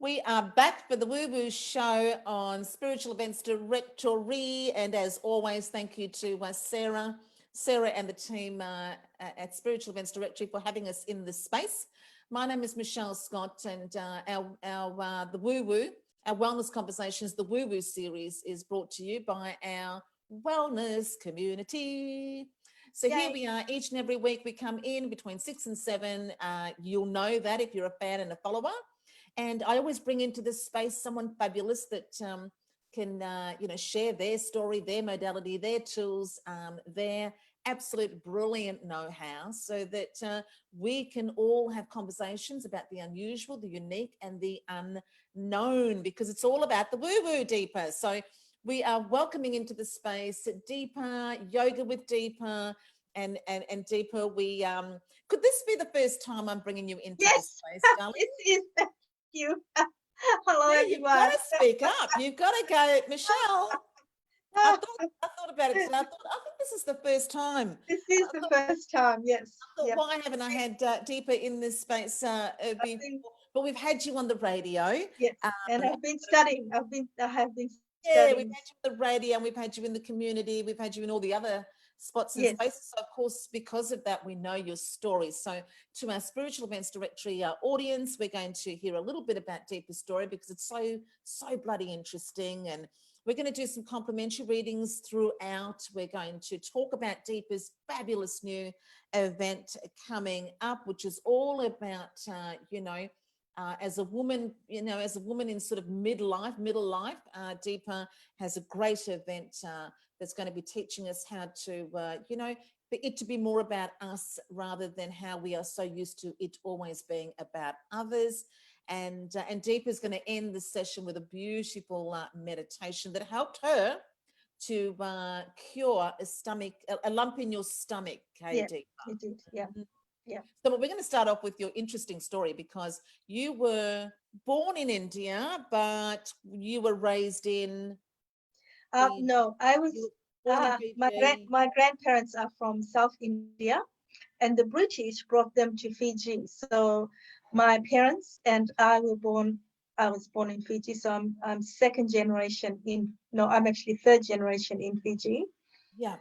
We are back for the Woo Woo Show on Spiritual Events Directory. And as always, thank you to Sarah and the team at Spiritual Events Directory for having us in this space. My name is Michele Scott, and the Woo Woo, our Wellness Conversations, the Woo Woo series is brought to you by our wellness community. So here we are each and every week. We come in between 6 and 7. You'll know that if you're a fan and a follower. And I always bring into this space someone fabulous that can, share their story, their modality, their tools, their absolute brilliant know-how, so that we can all have conversations about the unusual, the unique, and the unknown, because it's all about the woo-woo, Deepa. So we are welcoming into the space Deepa, Yoga with Deepa, and Deepa. We could this be the first time I'm bringing you into this space, darling? It is. Thank you. Hello, Yeah, you've got everyone. to speak up. You've got to go, Michele. I thought about it today. I think this is the first time. This is the first time. Yes. I thought, Yep. why haven't I had Deepa in this space I before? think But we've had you on the radio. yes. And I've been studying. I have been Yeah, we've studying. had you on the radio, and we've had you in the community. We've had you in all the other spots and Yes. spaces. So, of course, because of that, we know your story. So, to our Spiritual Events Directory audience, we're going to hear a little bit about Deepa's story because it's so bloody interesting. And we're going to do some complimentary readings throughout. We're going to talk about Deepa's fabulous new event coming up, which is all about, as a woman, as a woman in sort of middle life, Deepa has a great event that's going to be teaching us how to, for it to be more about us rather than how we are so used to it always being about others. And Deepa is going to end the session with a beautiful meditation that helped her to cure a lump in your stomach, Yeah. Deepa. It did. Yeah. Yeah. So we're going to start off with your interesting story, because you were born in India, but you were raised in No, I was. you were born in Fiji. My grandparents are from South India, and the British brought them to Fiji. So my parents and I were born. I was born in Fiji, so I'm second generation in. No, I'm actually third generation in Fiji. Yeah.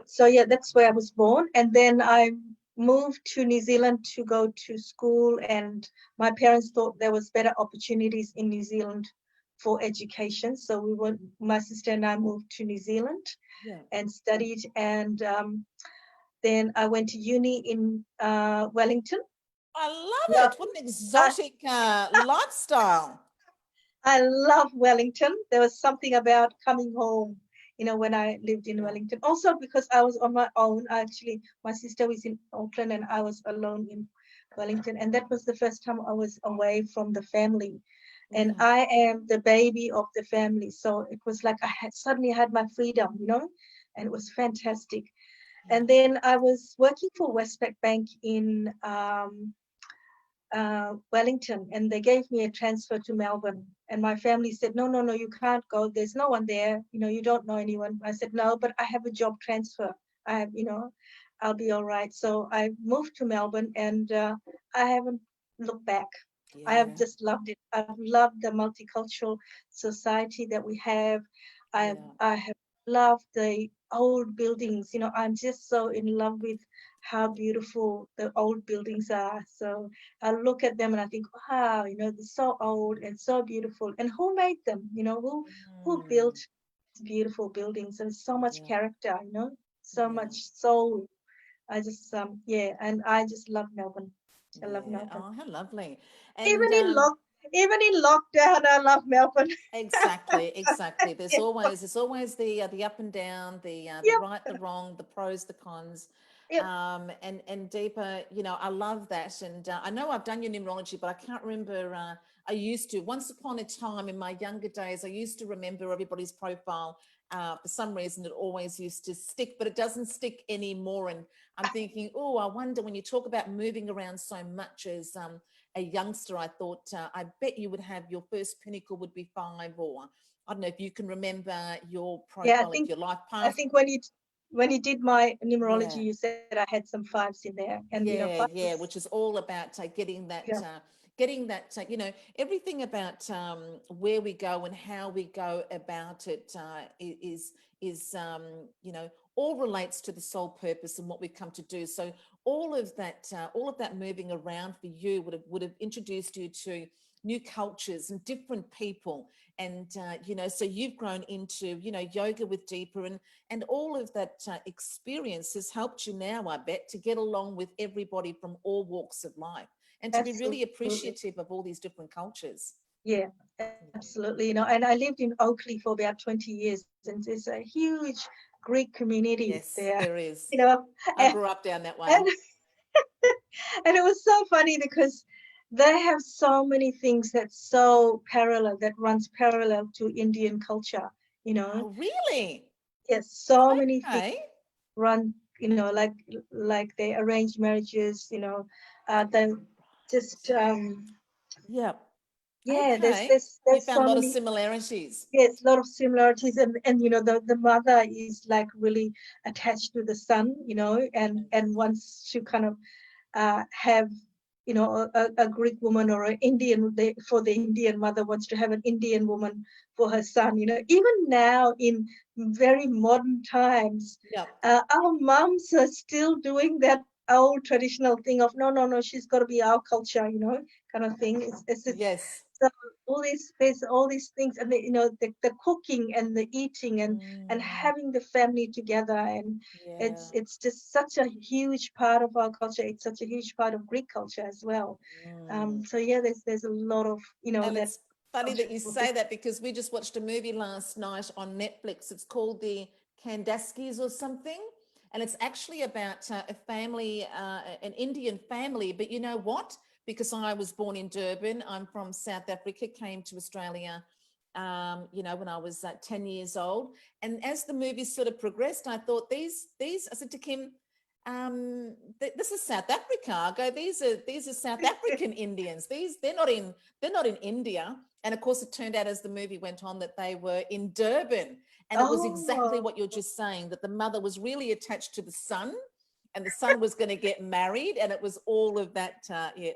So yeah, that's where I was born, and then I moved to New Zealand to go to school, and my parents thought there was better opportunities in New Zealand for education. So my sister and I moved to New Zealand Yeah. and studied, and then I went to uni in Wellington. I love Love, it. What an I, exotic lifestyle. I love Wellington. There was something about coming home, when I lived in Yeah. Wellington. Also because I was on my own. My sister was in Auckland and I was alone in Wellington. And that was the first time I was away from the family. And Yeah. I am the baby of the family. So it was like I had suddenly had my freedom, and it was fantastic. And then I was working for Westpac Bank in Wellington, and they gave me a transfer to Melbourne. And my family said, no, no, no, you can't go. There's no one there. You don't know anyone. I said, no, but I have a job transfer. I have, I'll be all right. So I moved to Melbourne, and I haven't looked back. I have Yeah. just loved it. I've loved the multicultural society that we have. Yeah. I have loved the old buildings. I'm just so in love with how beautiful the old buildings are. So I look at them and I think, wow, they're so old and so beautiful. And who made them? Who built Mm, these beautiful buildings? And so much yeah. character, so Yeah. much soul. I just and I just love Melbourne. I love Yeah. Melbourne. Oh, how lovely. And Even in lockdown, I love Melbourne. exactly. There's Yeah. always the up and down, the Yep. right, the wrong, the pros, the cons. Yep. And Deepa, I love that. And I know I've done your numerology, but I can't remember. I used to once upon a time in my younger days. I used to remember everybody's profile. For some reason, it always used to stick, but it doesn't stick anymore. And I'm thinking, oh, I wonder, when you talk about moving around so much as a youngster, I thought, I bet you would have your first pinnacle would be 5, or I don't know if you can remember your Yeah, profile of your life I path. think when you did my numerology, Yeah. you said I had some fives in there, and Yeah, five yeah, is, which is all about yeah, getting that, everything about where we go and how we go about it is all relates to the sole purpose and what we've come to do. So all of that moving around for you would have introduced you to new cultures and different people, and so you've grown into yoga with deeper, and all of that experience has helped you now, I bet, to get along with everybody from all walks of life and to be really absolutely, appreciative of all these different cultures. yeah, absolutely. And I lived in Oakley for about 20 years, and there's a huge Greek community Yes, there, there is. you know, I and, grew up down that way. and and it was so funny because they have so many things that's so parallel, that runs parallel to Indian culture, you know. Oh, really? Yes, so many things Okay. run, like they arrange marriages, they just Yeah. yeah, there's Okay. there's You there's found a so lot of many, similarities. yes, a lot of similarities, and the mother is like really attached to the son, and wants to kind of have, a Greek woman or an Indian, for the Indian mother wants to have an Indian woman for her son. Even now in very modern times, Yeah. our moms are still doing that old traditional thing of no, no, no, she's got to be our culture, kind of thing. It's Yes. so there's all these things, and the cooking and the eating, and Mm, having the family together, and yeah. it's just such a huge part of our culture. It's such a huge part of Greek culture as well. Mm. So yeah, there's a lot of And that it's funny that you cultural say that because we just watched a movie last night on Netflix. It's called the Kandaskis or something. And it's actually about a family, an Indian family. But you know what? Because I was born in Durban, I'm from South Africa, came to Australia, when I was 10 years old. And as the movie sort of progressed, I thought I said to Kim, this is South Africa. I go, these are South African Indians. They're not in India. And of course, it turned out as the movie went on that they were in Durban. And it was exactly Oh, what you're just saying, that the mother was really attached to the son, and the son was going to get married, and it was all of that,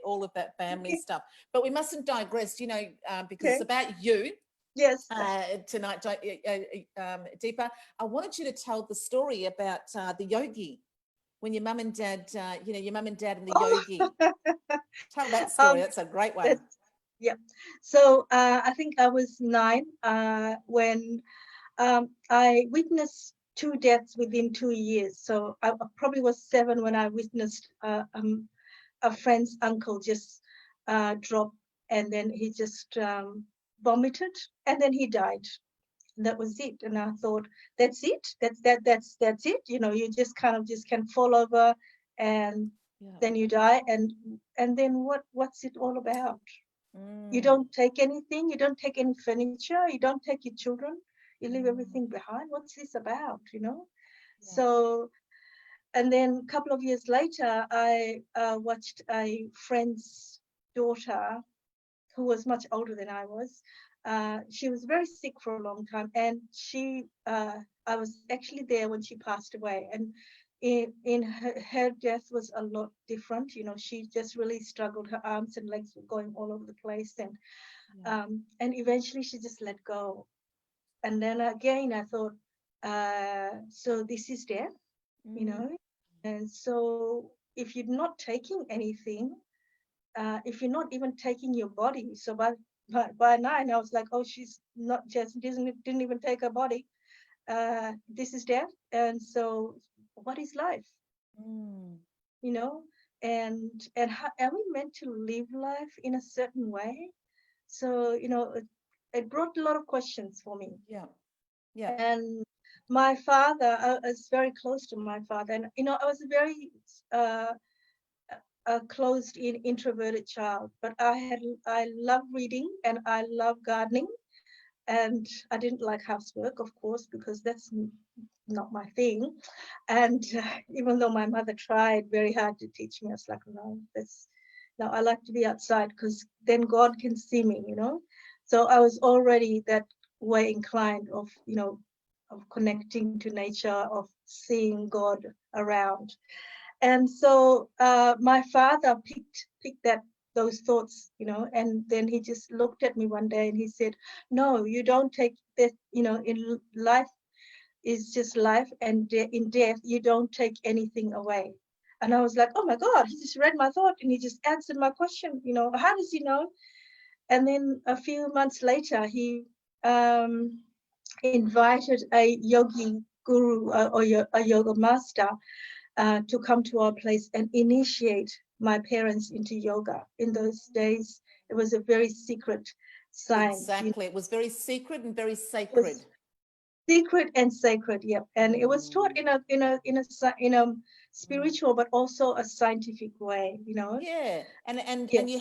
all of that family okay, stuff. But we mustn't digress, because it's okay, about you yes. tonight, Deepa. I wanted you to tell the story about the yogi when your mum and dad, your mum and dad and the Oh, yogi. Tell that story. um, That's a great one. that's yeah. So I think I was 9 when I witnessed two deaths within 2 years. So I probably was 7 when I witnessed a friend's uncle just drop, and then he just vomited, and then he died. And that was it. And I thought, that's it. That's it. You just kind of just can fall over, and Yeah. then you die. And then what's it all about? You Mm, don't take anything. You don't take any furniture. You don't take your children. You leave mm, everything behind. What's this about? yeah. So, and then a couple of years later, I watched a friend's daughter who was much older than I was. She was very sick for a long time, and I was actually there when she passed away. And in her death was a lot different. She just really struggled. Her arms and legs were going all over the place, Yeah. and eventually she just let go. And then again, I thought, so this is death, you Mm, know. And so if you're not taking anything, if you're not even taking your body, so by 9, I was like, oh, she's not just didn't even take her body. This is death, and so what is life? mm, You know, and how are we meant to live life in a certain way? So it brought a lot of questions for me. yeah. Yeah. And my father, I was very close to my father, and I was a very uh, a closed in introverted child, but I love reading and I love gardening, and I didn't like housework, of course, because that's not my thing. And even though my mother tried very hard to teach me, I was like, no, I like to be outside because then God can see me. So I was already that way inclined of connecting to nature, of seeing God around. And so my father picked those thoughts, and then he just looked at me one day and he said, no, you don't take that, in life is just life, and in death you don't take anything away. And I was like, oh my God, he just read my thought and he just answered my question. How does he know? And then a few months later, he invited a yogi guru, a yoga master, to come to our place and initiate my parents into yoga. In those days, it was a very secret science. Exactly. It was very secret and very It sacred. was secret and sacred, yeah. And it was taught in a spiritual, but also a scientific way, Yeah, and Yes, you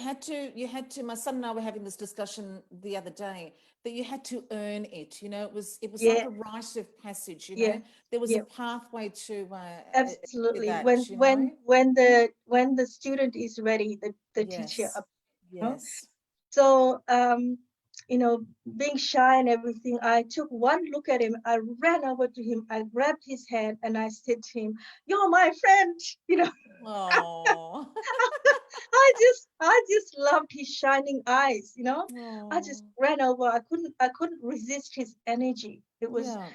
had to, my son and I were having this discussion the other day, that you had to earn it, it was like yeah, a rite of passage, yeah, there was a yeah. pathway to Absolutely. that, When the student is ready, the teacher, Yes, you know. yes. So being shy and everything, I took one look at him. I ran over to him. I grabbed his hand and I said to him, "You're my friend." Oh, I just loved his shining eyes. I just oh, ran over. I couldn't resist his energy. It was yeah,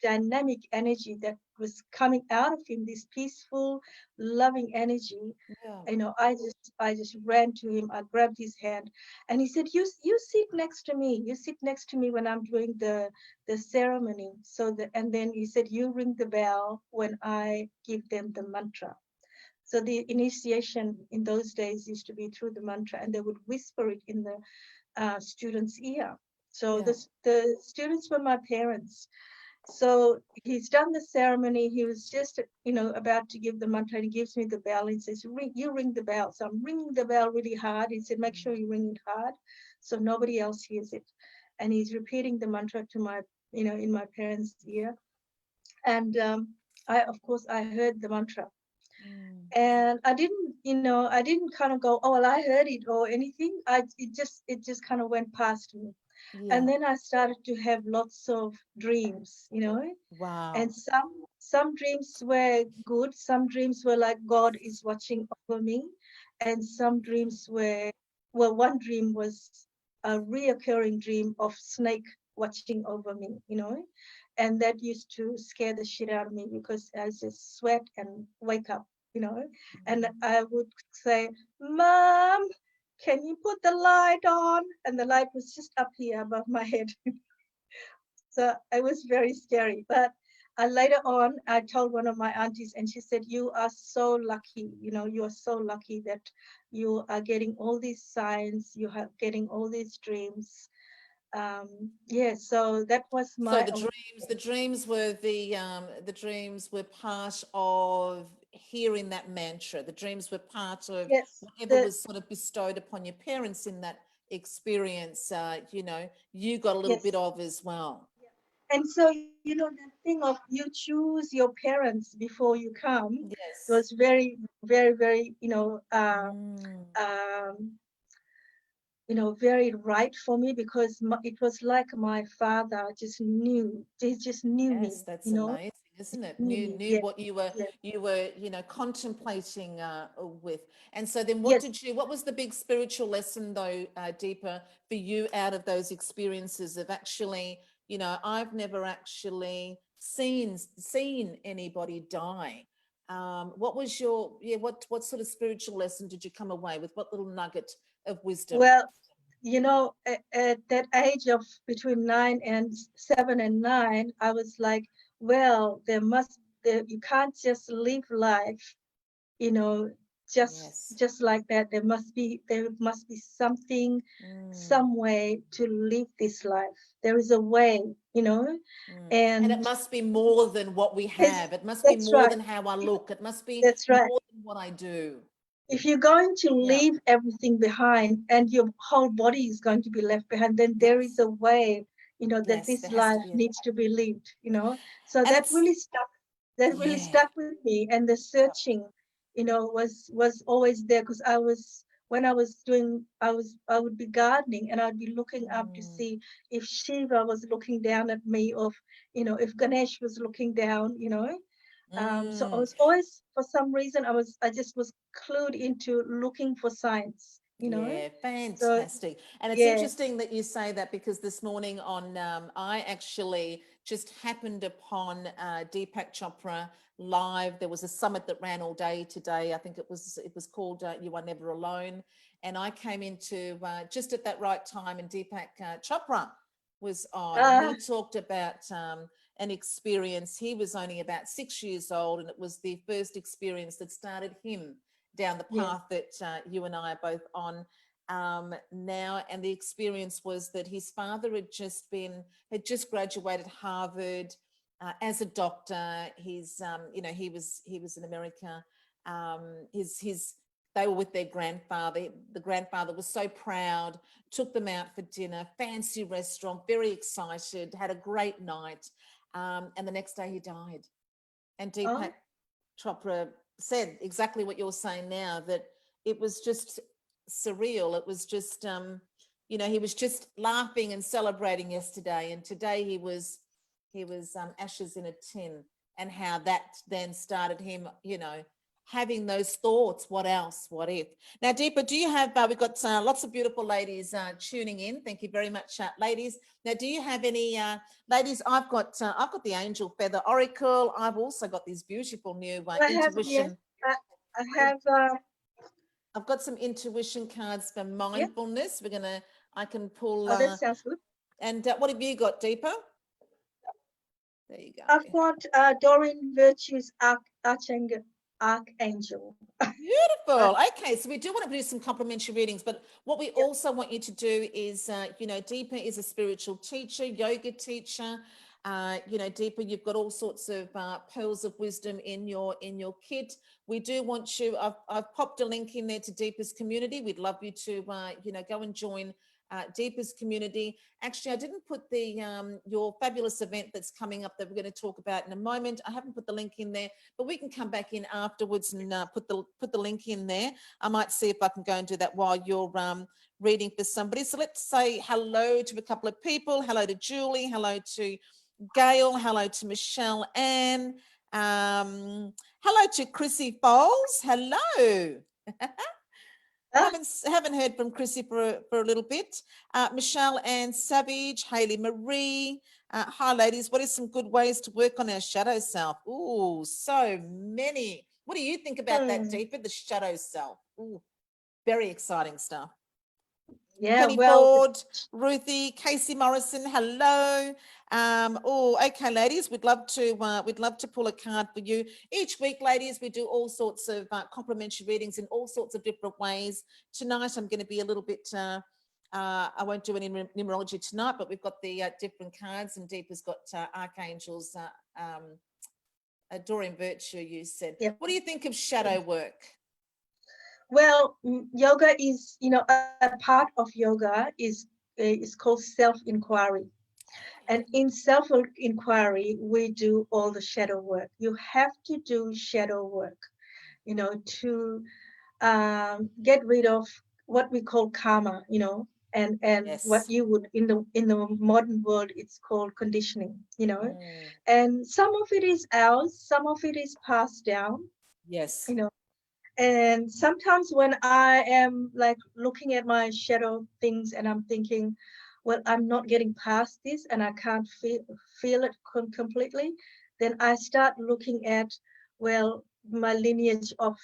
dynamic energy that was coming out of him, this peaceful, loving energy. yeah, I just ran to him. I grabbed his hand, and he said, "You sit next to me. You sit next to me when I'm doing the ceremony." And then he said, "You ring the bell when I give them the mantra." So the initiation in those days used to be through the mantra, and they would whisper it in the student's ear. So yeah. the students were my parents. So he's done the ceremony. He was just, about to give the mantra, and he gives me the bell and says, "You ring the bell." So I'm ringing the bell really hard. He said, "Make sure you ring it hard so nobody else hears it." And he's repeating the mantra to in my parents' ear. And of course, I heard the mantra. Mm, And I didn't kind of go, "Oh, well, I heard it," or anything. It just kind of went past me. And yeah, then I started to have lots of dreams. And wow. some dreams were good, some dreams were like God is watching over me, and some dreams were, well, one dream was a reoccurring dream of snake watching over me. And that used to scare the shit out of me because I just sweat and wake up. And I would say, "Mom, can you put the light on?" And the light was just up here above my head. So it was very scary. But later on, I told one of my aunties, and she said, "You are so lucky. You are so lucky that you are getting all these signs. You are getting all these dreams." Yeah. So that was So my the dreams were part of hearing that mantra. The dreams were part of yes. whatever The was sort of bestowed upon your parents in that experience. You got a little bit yes. of as well. And so that thing of you choose your parents before you come was Yes. very, very, very, Mm. um, very right for me because it was like my father he just knew me, Yes, that's amazing, isn't it? knew Knew me. knew Yes, what yes, you were, contemplating with. And so then yes. what was the big spiritual lesson though, Deepa, for you out of those experiences of actually, I've never actually seen anybody die. What was what sort of spiritual lesson did you come away with? What little nugget of wisdom? Well, at that age of between 7 and 9, I was like, well, you can't just live life, you know, Yes. just like that. There must be something, Mm. some way to live this life. There is a way. Mm. And it And must be more than what we yes, have. It must be that's more right. than how I look. It must be That's right. more than what I do. If you're going to Yeah. leave everything behind and your whole body is going to be left behind, then there is Yes. a way, that Yes. this There has to life be needs to be lived. So and that it's really stuck. That really yeah. stuck with me, and the searching, was always there because I was when I was doing, I would be gardening and I'd be looking up to Mm, see if Shiva was looking down at me, or if Ganesh was looking down. So I mm. was always, for some reason, I just was clued into looking for signs. Yeah, So fantastic. And it's yeah. interesting that you say that because this morning I actually just happened upon Deepak Chopra live. There was a summit that ran all day today. I think it was called You Are Never Alone. And I came into just at that right time, and Deepak Chopra was on, and Ah, he talked about an experience. He was only about 6 years old, and it was the first experience that started him down the yeah. path that you and I are both on now. And the experience was that his father had just graduated Harvard as a doctor. He was in America. His They were with their grandfather. The grandfather was so proud, took them out for dinner, fancy restaurant, very excited, had a great night. And the next day he died. And Deepak Oh, Chopra said exactly what you're saying now, that it was just surreal. It was just, he was just laughing and celebrating yesterday, and today he was ashes in a tin, and how that then started him, having those thoughts. What else? What if? Now, Deepa, do you have? We've got lots of beautiful ladies tuning in. Thank you very much, ladies. Now, do you have any? Ladies, I've got the Angel Feather Oracle. I've also got these beautiful new I have, yes. intuition. I in- have, I've got some intuition cards for yeah. mindfulness. I can pull. Oh, that sounds good. And what have you got, Deepa? There you I've go. got Doreen Virtue's Archangel. Beautiful. Okay, so we do want to do some complimentary readings, but what we Yeah. also want you to do is, Deepa is a spiritual teacher, yoga teacher. Deepa, you've got all sorts of pearls of wisdom in your kit. We do want you. I've popped a link in there to Deepa's community. We'd love you to, go and join Deepa's community. Actually, I didn't put the your fabulous event that's coming up that we're going to talk about in a moment. I haven't put the link in there, but we can come back in afterwards and put the link in there. I might see if I can go and do that while you're reading for somebody. So let's say hello to a couple of people. Hello to Julie. Hello to Gail. Hello to Michelle Ann. Hello to Chrissy Foles. Hello. Ah, Haven't heard from Chrissy for a little bit. Michelle Ann Savage, Haley Marie. Hi, ladies. What are some good ways to work on our shadow self? Ooh, so many. What do you think about that, hmm. Deepa? The shadow self. Ooh, very exciting stuff. Yeah, Penny well, Ford, Ruthie, Casey Morrison, hello. Okay, ladies, we'd love to pull a card for you. Each week, ladies, we do all sorts of complimentary readings in all sorts of different ways. Tonight, I'm going to be a little bit. I won't do any numerology tonight, but we've got the different cards, and Deepa's got archangels. Doreen Virtue, you said. yeah. What do you think of shadow work? Well, yoga is, a part of yoga is called self-inquiry. And in self-inquiry, we do all the shadow work. You have to do shadow work, to get rid of what we call karma, and what Yes. you would in the modern world it's called conditioning. Mm, And some of it is ours, some of it is passed down, yes. you know. And sometimes when I am like looking at my shadow things and I'm thinking, well, I'm not getting past this and I can't feel it completely, then I start looking at, well, my lineage of,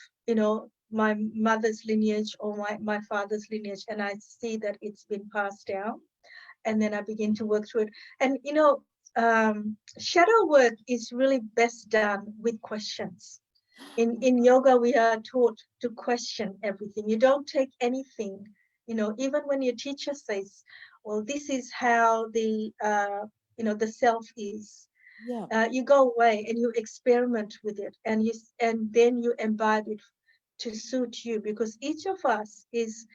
my mother's lineage or my father's lineage, and I see that it's been passed down. And then I begin to work through it. And, shadow work is really best done with questions. In yoga we are taught to question everything. You don't take anything, even when your teacher says, well, this is how the self is. Yeah. You go away and you experiment with it, and then you imbibe it to suit you, because each of us is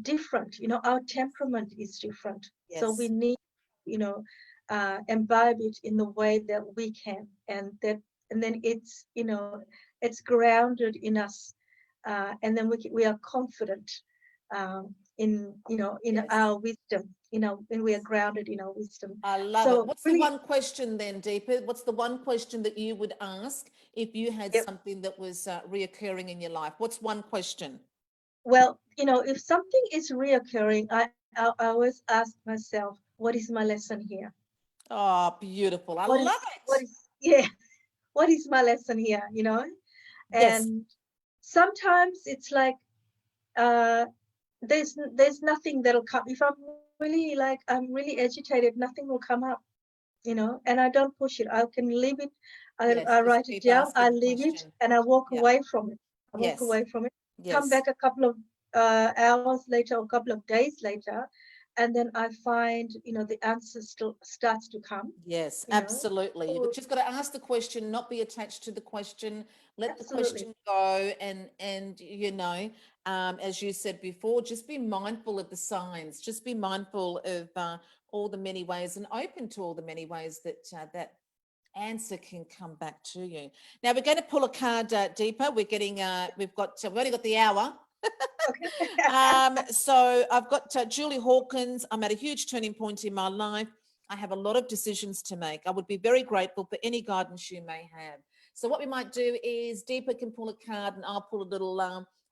different. Our temperament is different, so we Yes. need, you know imbibe it in the way that we can, and then it's grounded in us, and then we are confident in in Yes. our wisdom, when we are grounded in our wisdom. I love it. So What's the really, one question then, Deepa? What's the one question that you would ask if you had yep. something that was reoccurring in your life? What's one question? Well, if something is reoccurring, I always ask myself, what is my lesson here? Oh, beautiful. I What love is it. yeah, what is my lesson here? Yes. And sometimes it's like uh there's nothing that'll come. If I'm really agitated, nothing will come up, and I don't push it. I can leave it. Yes. I Just write it keep down, I asking the leave it, question. and I walk Yeah. away from it. I walk Yes. away from it, come Yes. back a couple of hours later or a couple of days later, and then I find, the answer still starts to come, Yes, you know. absolutely. You've So just got to ask the question, not be attached to the question. Let the absolutely. question go, and as you said before, just be mindful of the signs. Just be mindful of all the many ways, and open to all the many ways that that answer can come back to you. Now we're going to pull a card deeper. We've only got the hour. Okay. So I've got Julie Hawkins. I'm at a huge turning point in my life. I have a lot of decisions to make. I would be very grateful for any guidance you may have. So what we might do is Deepa can pull a card and I'll pull a little,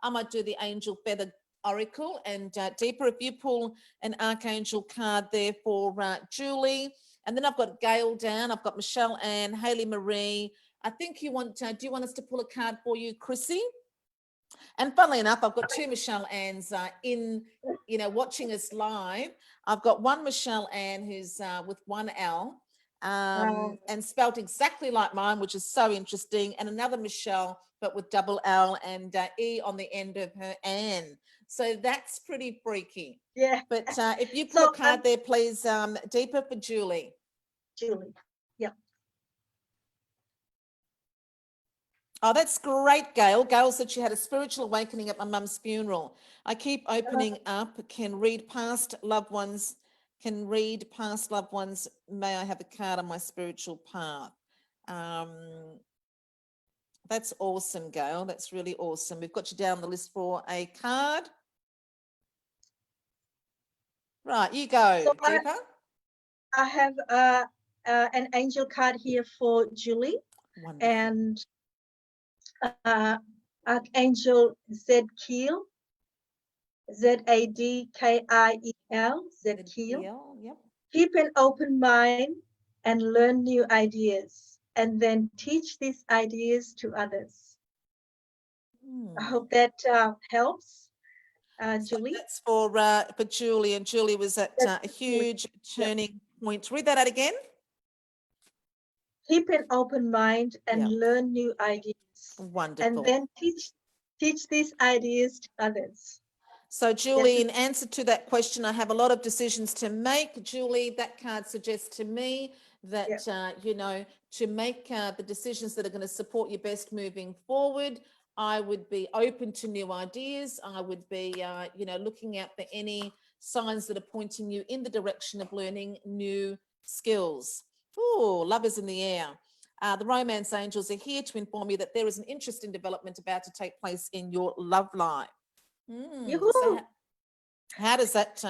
I might do the angel feather oracle. And Deepa, if you pull an archangel card there for Julie. And then I've got Gail down. I've got Michelle Ann, Haley Marie. I think do you want us to pull a card for you, Chrissy? And funnily enough, I've got two Michelle Anns watching us live. I've got one Michelle Ann who's with one L Wow. and spelt exactly like mine, which is so interesting, and another Michelle, but with double L and E on the end of her Ann. So that's pretty freaky. Yeah. But if you pull a So I'm card there, please, Deepa for Julie. Julie. Yeah. Oh, that's great, Gail. Gail said she had a spiritual awakening at my mum's funeral. I keep opening up, can read past loved ones. May I have a card on my spiritual path? Um, that's awesome, Gail. That's really awesome. We've got you down the list for a card. Right, you go, So Deepa. I have an angel card here for Julie, Wonderful. and uh, Archangel Zadkiel, Zadkiel, Zadkiel. ZPL, yep. Keep an open mind and learn new ideas, and then teach these ideas to others. I Hmm. hope that helps, So Julie. that's for Julie, and Julie was at That's a for Julie. huge Yep. turning point. Read that out again. Keep an open mind and Yeah, learn new ideas, and wonderful. then teach these ideas to others. So, That's Julie, in answer to that question, I have a lot of decisions to make. Julie, that card suggests to me yeah. that, to make the decisions that are going to support you best moving forward, I would be open to new ideas. I would be, looking out for any signs that are pointing you in the direction of learning new skills. Oh, love is in the air. The romance angels are here to inform you that there is an interesting development about to take place in your love life. So Yoo-hoo. how does that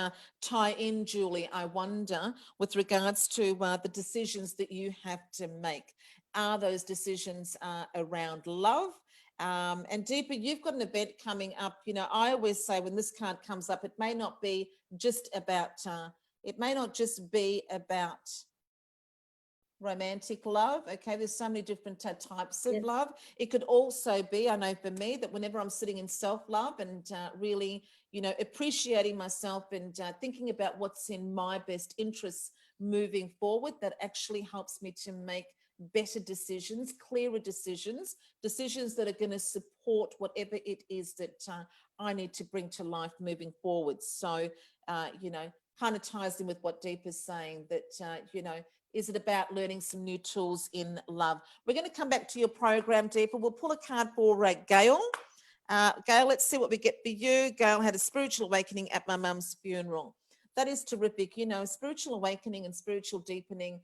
tie in, Julie, I wonder, with regards to the decisions that you have to make? Are those decisions around love? And Deepa, you've got an event coming up. I always say when this card comes up, it may not just be about romantic love. Okay, there's so many different types of Yes. love. It could also be, I know for me, that whenever I'm sitting in self-love and really, appreciating myself and thinking about what's in my best interests moving forward, that actually helps me to make better decisions, clearer decisions, decisions that are going to support whatever it is that I need to bring to life moving forward. So, kind of ties in with what Deepa is saying, that, is it about learning some new tools in love? We're going to come back to your program, Deepa. We'll pull a card for Gail. Gail, let's see what we get for you. Gail had a spiritual awakening at my mum's funeral. That is terrific. Spiritual awakening and spiritual deepening,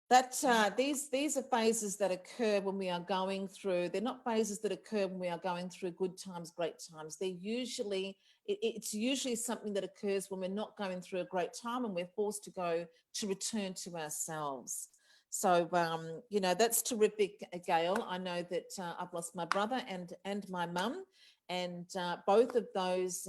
that these are phases that occur when we are going through, they're not phases that occur when we are going through good times, great times. They're usually it's usually something that occurs when we're not going through a great time and we're forced to return to ourselves. So, that's terrific, Gail. I know that I've lost my brother and my mum, and both of those,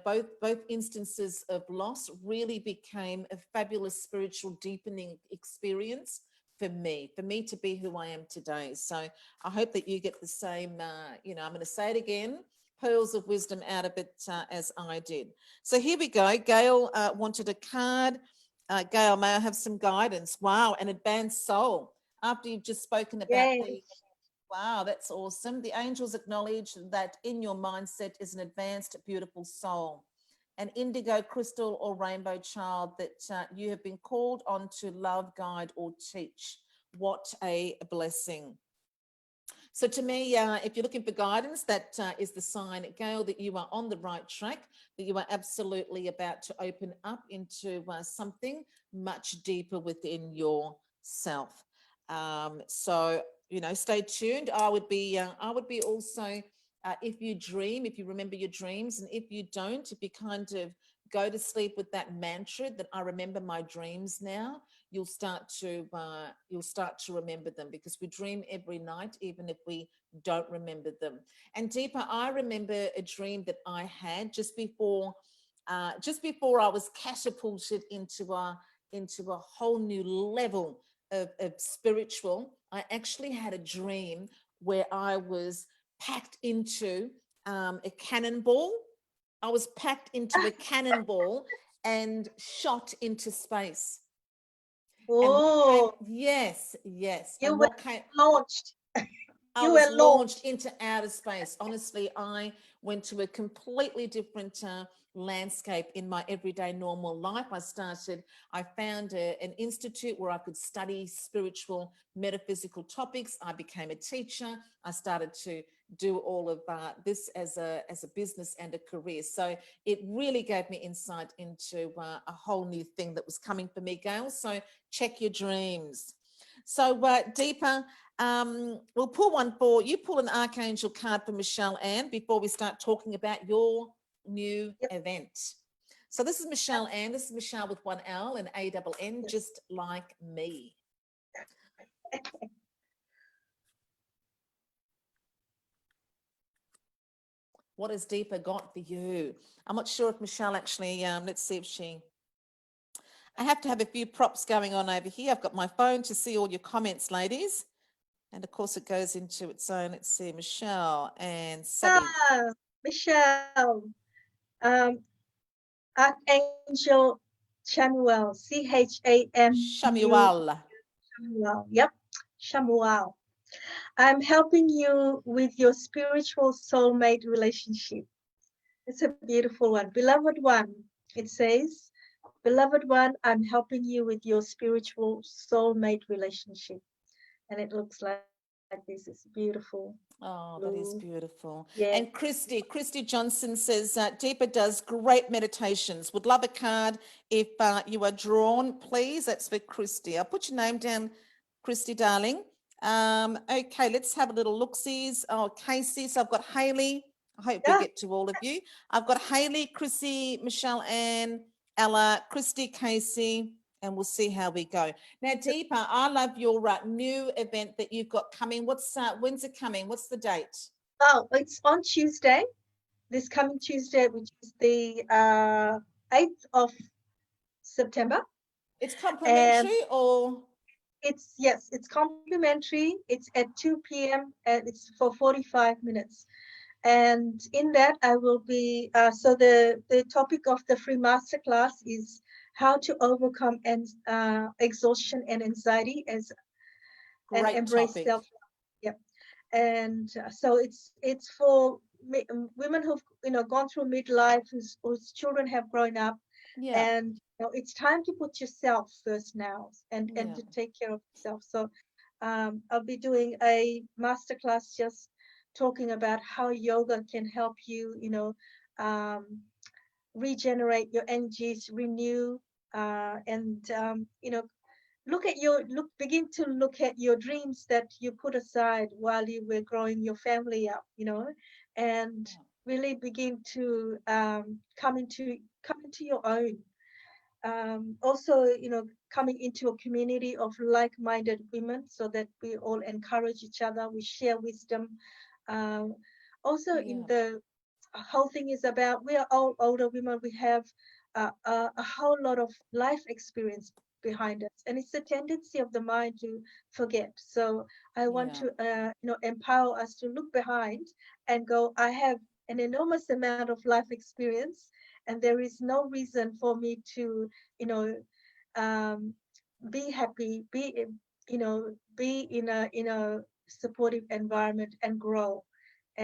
both instances of loss really became a fabulous spiritual deepening experience for me to be who I am today. So I hope that you get the same, I'm going to say it again, pearls of wisdom out of it as I did. So here we go. Gail wanted a card. Gail, may I have some guidance? Wow, an advanced soul. After you've just spoken about Yes. wow, that's awesome. The angels acknowledge that in your mindset is an advanced, beautiful soul, an indigo, crystal, or rainbow child that you have been called on to love, guide, or teach. What a blessing. So to me, if you're looking for guidance, that is the sign, Gail, that you are on the right track, that you are absolutely about to open up into something much deeper within yourself. So, stay tuned. I would be also, if you dream, if you remember your dreams, and if you don't, if you kind of go to sleep with that mantra that I remember my dreams now, you'll start to remember them, because we dream every night, even if we don't remember them. And Deepa, I remember a dream that I had just before I was catapulted into a whole new level of spiritual. I actually had a dream where I was packed into a cannonball. I was packed into a cannonball and shot into space. And what came, Oh, yes. you And were what came, launched. I You was were launched launched. into outer space. Honestly, I went to a completely different landscape in my everyday normal life. I found an institute where I could study spiritual, metaphysical topics. I became a teacher. I started to do all of this as a business and a career. So it really gave me insight into a whole new thing that was coming for me, Gail. So check your dreams. So Deepa, we'll pull one for you. Pull an archangel card for Michelle Ann before we start talking about your new Yep. event. So this is Michelle Ann. This is Michelle with one L and A-double-N, just like me. What has Deepa got for you? I'm not sure if Michelle actually, let's see if I have to have a few props going on over here. I've got my phone to see all your comments, ladies. And of course it goes into its own, let's see, Michelle and Savage. Michelle, um, Archangel Chamuel, Chamuel. Shamuel. Shamuel. Yep, Shamuel. I'm helping you with your spiritual soulmate relationship. It's a beautiful one. Beloved one, it says, Beloved one, I'm helping you with your spiritual soulmate relationship. And it looks like this. It's beautiful. Oh, Blue. that is beautiful. Yes. And Christy Johnson says, Deepa does great meditations. Would love a card if you are drawn, please. That's for Christy. I'll put your name down, Christy, darling. Okay, let's have a little look-sees. Oh, Casey. So I've got Haley. I hope we Yeah. get to all of you. I've got Haley, Chrissy, Michelle Ann, Ella, Christy, Casey, and we'll see how we go. Now, Deepa, I love your new event that you've got coming. When's it coming? What's the date? Oh, it's on Tuesday, this coming Tuesday, which is the 8th of September. It's And complimentary or? yes, it's complimentary. It's at 2 p.m. and it's for 45 minutes. And in that, I will be, so the topic of the free masterclass is how to overcome exhaustion and anxiety and Great embrace topic. self. Yep. And so it's for women who've gone through midlife, whose children have grown up, Yeah, and it's time to put yourself first now and yeah. to take care of yourself. So I'll be doing a masterclass just talking about how yoga can help you, regenerate your energies, renew, and begin to look at your dreams that you put aside while you were growing your family up, and really begin to come into your own. Also, coming into a community of like-minded women, so that we all encourage each other, we share wisdom. Um, Also, in Yeah, the whole thing is about, we are all older women. We have a whole lot of life experience behind us, and it's a tendency of the mind to forget. So I want yeah, to empower us to look behind and go, I have an enormous amount of life experience, and there is no reason for me to you know um, be happy, be in a supportive environment and grow.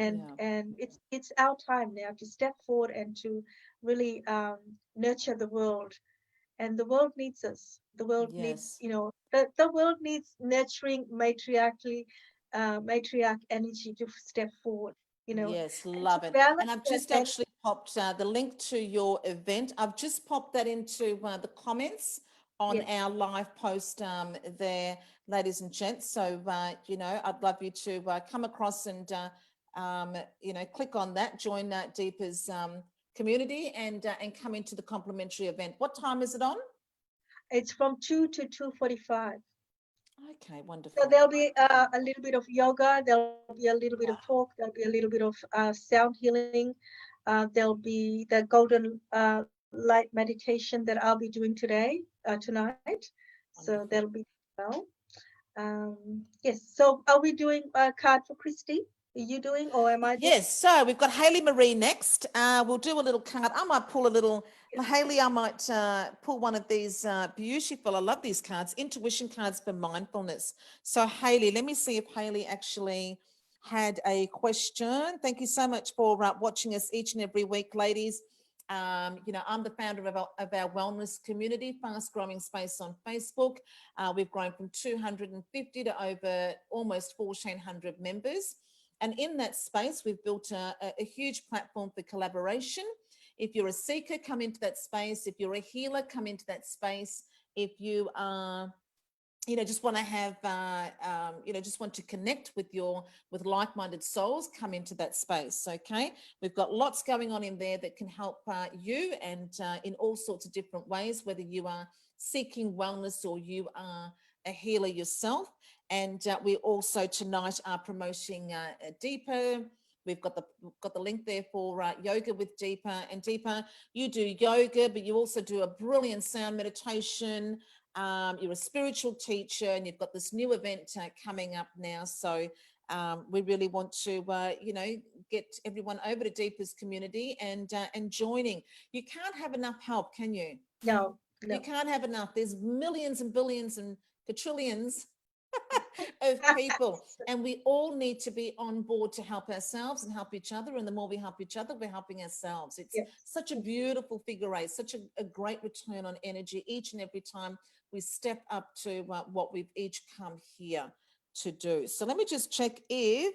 and yeah. and it's our time now to step forward and to really nurture the world. And the world needs us. The world needs, Yes. the world needs nurturing matriarch energy to step forward, Yes, and to love it. And balance I've that. just And actually popped the link to your event. I've just popped that into the comments on yes, our live post there, ladies and gents. So, I'd love you to come across and, click on that, join Deepa's community and come into the complimentary event. What time is it on? it's from 2 to 2:45. Okay, So wonderful. there'll be Okay. a little bit of yoga, there'll be a little bit of talk, there'll be a little bit of sound healing, there'll be the golden light meditation that I'll be doing tonight. So that'll Wonderful. be well. Yes. So are we doing a card for Christy? Are you doing, or am I doing? Yes, so we've got Haley Marie next. We'll do a little card. I might pull a little, Haley, I might pull one of these beautiful, I love these cards, intuition cards for mindfulness. So Haley, let me see if Haley actually had a question. Thank you so much for watching us each and every week, ladies. I'm the founder of our wellness community, fast growing space on Facebook. We've grown from 250 to over almost 1,400 members. And in that space, we've built a huge platform for collaboration. If you're a seeker, come into that space. If you're a healer, come into that space. If you are just want to have just want to connect with like-minded souls, come into that space. Okay, we've got lots going on in there that can help you, and in all sorts of different ways, whether you are seeking wellness or you are a healer yourself. And we also tonight are promoting Deepa. We've got the link there for Yoga with Deepa. And Deepa, you do yoga, but you also do a brilliant sound meditation. You're a spiritual teacher, and you've got this new event coming up now. So we really want to, get everyone over to Deepa's community and joining. You can't have enough help, can you? No, You no. can't have enough. There's millions and billions and quadrillions of people, and we all need to be on board to help ourselves and help each other. And the more we help each other, we're helping ourselves. It's Yes. such a beautiful figure eight, such a great return on energy each and every time we step up to what we've each come here to do. So let me just check if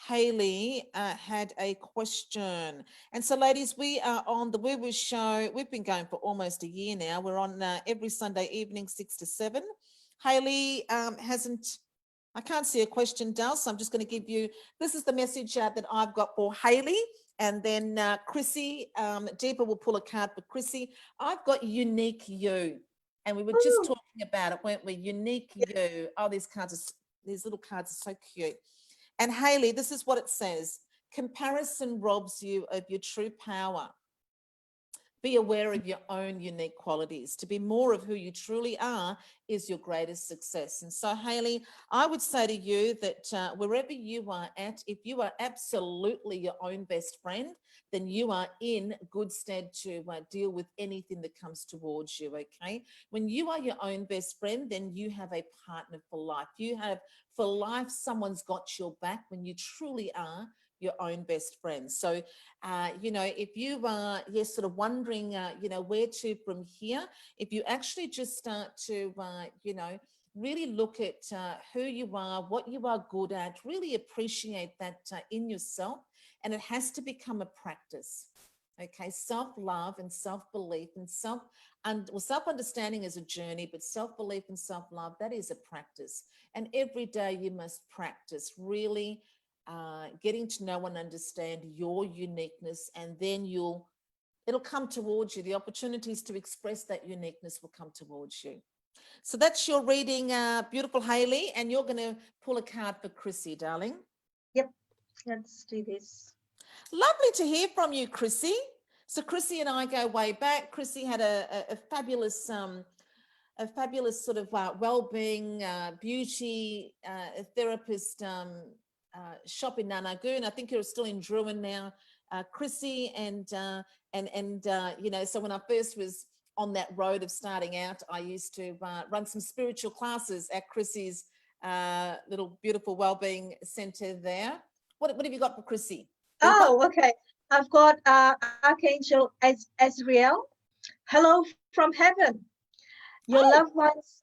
Haley had a question. And so, ladies, we are on the Woo Woo Show. We've been going for almost a year now. We're on every Sunday evening, 6 to 7. Haley hasn't, I can't see a question, Dal, so I'm just going to give you, this is the message that I've got for Haley. And then Chrissy, Deepa will pull a card for Chrissy. I've got unique you. And we were just Oh, talking about it, weren't we? Unique yeah. you. Oh, these little cards are so cute. And Haley, this is what it says. Comparison robs you of your true power. Be aware of your own unique qualities. To be more of who you truly are is your greatest success. And so, Haley, I would say to you that wherever you are at, if you are absolutely your own best friend, then you are in good stead to deal with anything that comes towards you. Okay. When you are your own best friend, then you have a partner for life. You have for life, someone's got your back when you truly are your own best friend. So, if you are, yes, sort of wondering, where to from here, if you actually just start to, really look at who you are, what you are good at, really appreciate that in yourself. And it has to become a practice. Okay, self-love and self-belief and self-understanding is a journey, but self-belief and self-love, that is a practice. And every day you must practice really getting to know and understand your uniqueness, and then it'll come towards you. The opportunities to express that uniqueness will come towards you. So that's your reading, beautiful Hayley, and you're going to pull a card for Chrissy, darling. Yep, let's do this. Lovely to hear from you, Chrissy. So Chrissy and I go way back. Chrissy had a fabulous sort of well-being, beauty therapist shop in Nanagoon. I think you're still in Druin now, Chrissy, and you know, so when I first was on that road of starting out, I used to run some spiritual classes at Chrissy's little beautiful well-being center there. What have you got for Chrissy? Oh, okay. I've got Archangel Azrael. Hello from heaven. Your loved ones,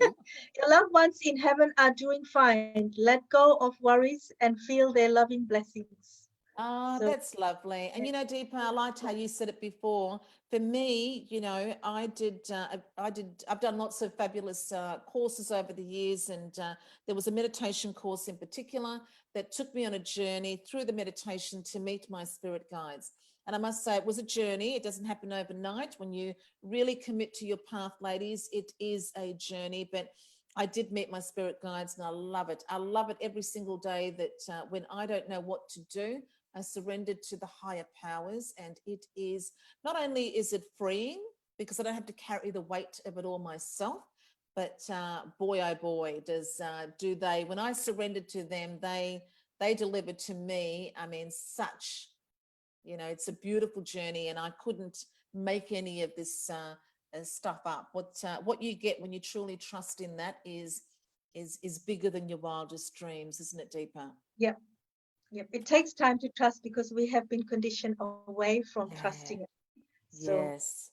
your loved ones in heaven are doing fine. Let go of worries and feel their loving blessings. Oh, So, that's lovely. And you know, Deepa, I liked how you said it before. For me, you know, I've done lots of fabulous courses over the years, and there was a meditation course in particular that took me on a journey through the meditation to meet my spirit guides. And I must say, it was a journey. It doesn't happen overnight. When you really commit to your path, ladies, it is a journey. But I did meet my spirit guides, and I love it. I love it every single day that when I don't know what to do, I surrendered to the higher powers, and it is, not only is it freeing because I don't have to carry the weight of it all myself, but boy, oh boy, do they, when I surrendered to them, they delivered to me. I mean, such, you know, it's a beautiful journey, and I couldn't make any of this stuff up. What you get when you truly trust in that is bigger than your wildest dreams, isn't it, Deepa? yeah. Yep. It takes time to trust because we have been conditioned away from trusting it. So Yes.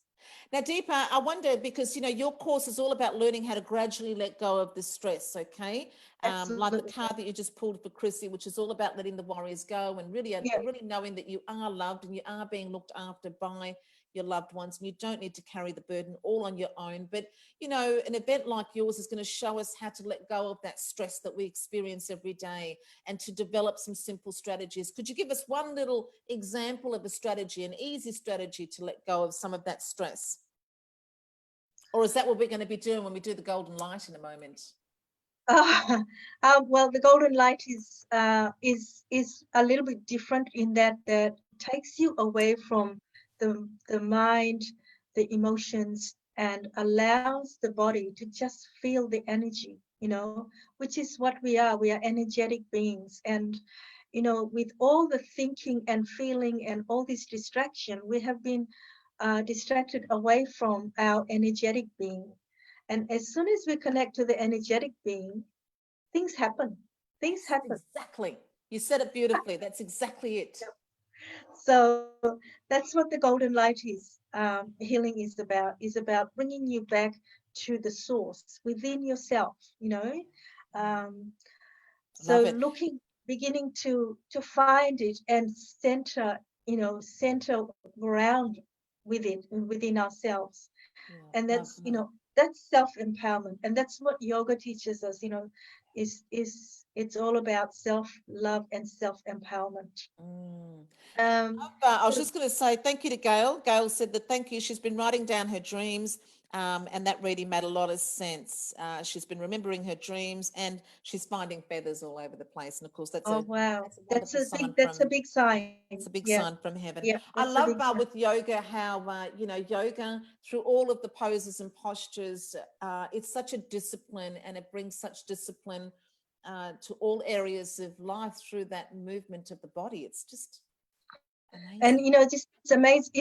Now, Deepa, I wonder, because, you know, your course is all about learning how to gradually let go of the stress, okay? Like the absolutely. card that you just pulled for Chrissy, which is all about letting the worries go and really, Yeah. really knowing that you are loved and you are being looked after by your loved ones, and you don't need to carry the burden all on your own. But, you know, an event like yours is going to show us how to let go of that stress that we experience every day and to develop some simple strategies. Could you give us one little example of a strategy, an easy strategy to let go of some of that stress? Or is that what we're going to be doing when we do the golden light in a moment? Well, the golden light is a little bit different in that takes you away from the mind, the emotions, and allows the body to just feel the energy, you know, which is what we are. We are energetic beings, and you know, with all the thinking and feeling and all this distraction, we have been distracted away from our energetic being. And as soon as we connect to the energetic being, things happen. Things Yes, happen. exactly. You said it beautifully. That's exactly it. So that's what the golden light is. Healing is about bringing you back to the source within yourself. You know, um, Love so it. beginning to find it and center. You know, center ground within ourselves, Yeah, and lovely. that's self-empowerment, and that's what yoga teaches us. You know, is it's all about self-love and self-empowerment. Mm. I was So just going to say thank you to Gail. Gail said that thank you. She's been writing down her dreams, and that really made a lot of sense. She's been remembering her dreams, and she's finding feathers all over the place. And of course, oh wow, that's a wonderful sign that's a from big sign. it's a big Yeah, sign from heaven. yeah, I that's a love big sign. with yoga how you know, yoga through all of the poses and postures, it's such a discipline, and it brings such discipline to all areas of life through that movement of the body. It's just And amazing. you know, just it's amazing.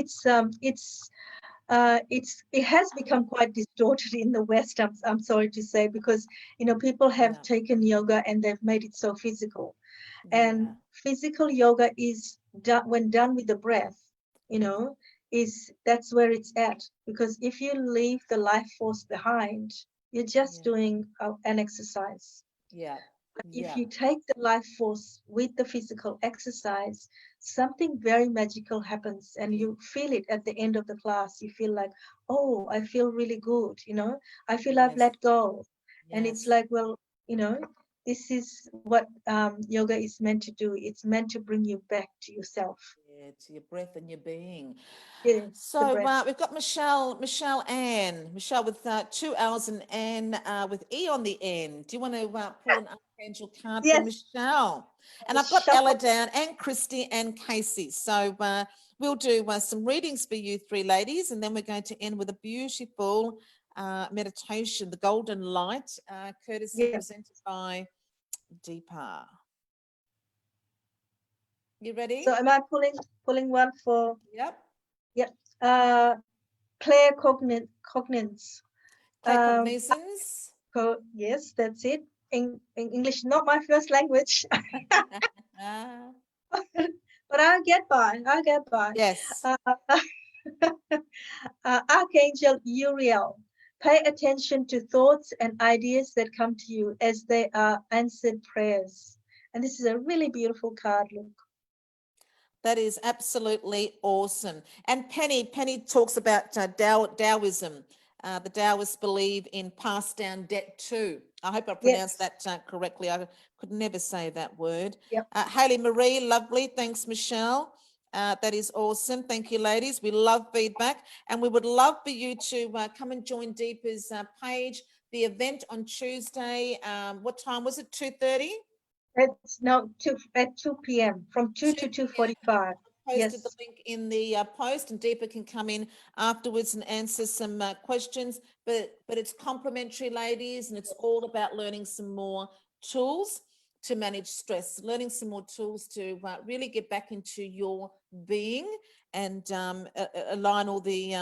It has become quite distorted in the West. I'm sorry to say, because you know, people have Yeah, taken yoga and they've made it so physical. yeah, And physical yoga is done when done with the breath, you know, is that's where it's at. Because if you leave the life force behind, you're just yeah, doing an exercise. yeah, But if yeah. you take the life force with the physical exercise, something very magical happens, and you feel it at the end of the class. You feel like, oh, I feel really good, you know, I feel I've Yes, let go. And it's yes. like, well, you know, this is what yoga is meant to do. It's meant to bring you back to yourself. Yeah, to your breath and your being. Yes, the So breath. we've got Michelle Ann, Michelle with 2 L's and Ann with E on the end. Do you want to pull an archangel card for Yes, Michelle? And I've got Ella shuffle. down and Christy and Casey. So we'll do some readings for you three ladies, and then we're going to end with a beautiful meditation, the golden light, courtesy Yeah. presented by Deepa. You ready? So am I pulling one for, Yep. yeah, uh, claircognizance. Um, Claircognizance. yes, that's it. In English, not my first language, Ah, but I'll get by. I'll get by. yes. Uh, Archangel Uriel, pay attention to thoughts and ideas that come to you as they are answered prayers. And this is a really beautiful card. Look. That is absolutely awesome. And Penny talks about Taoism. The Taoists believe in passed down debt too. I hope I pronounced Yes. that correctly. I could never say that word. Yep. Haley Marie, lovely. Thanks, Michelle. That is awesome. Thank you, ladies. We love feedback, and we would love for you to come and join Deepa's page. The event on Tuesday. What time was it? 2:30. It's now at 2 p.m. from 2 to 2 p.m. 2:45. Posted the Yes. link in the post, and Deepa can come in afterwards and answer some questions. But it's complimentary, ladies, and it's all about learning some more tools to manage stress, learning some more tools to really get back into your being and align all the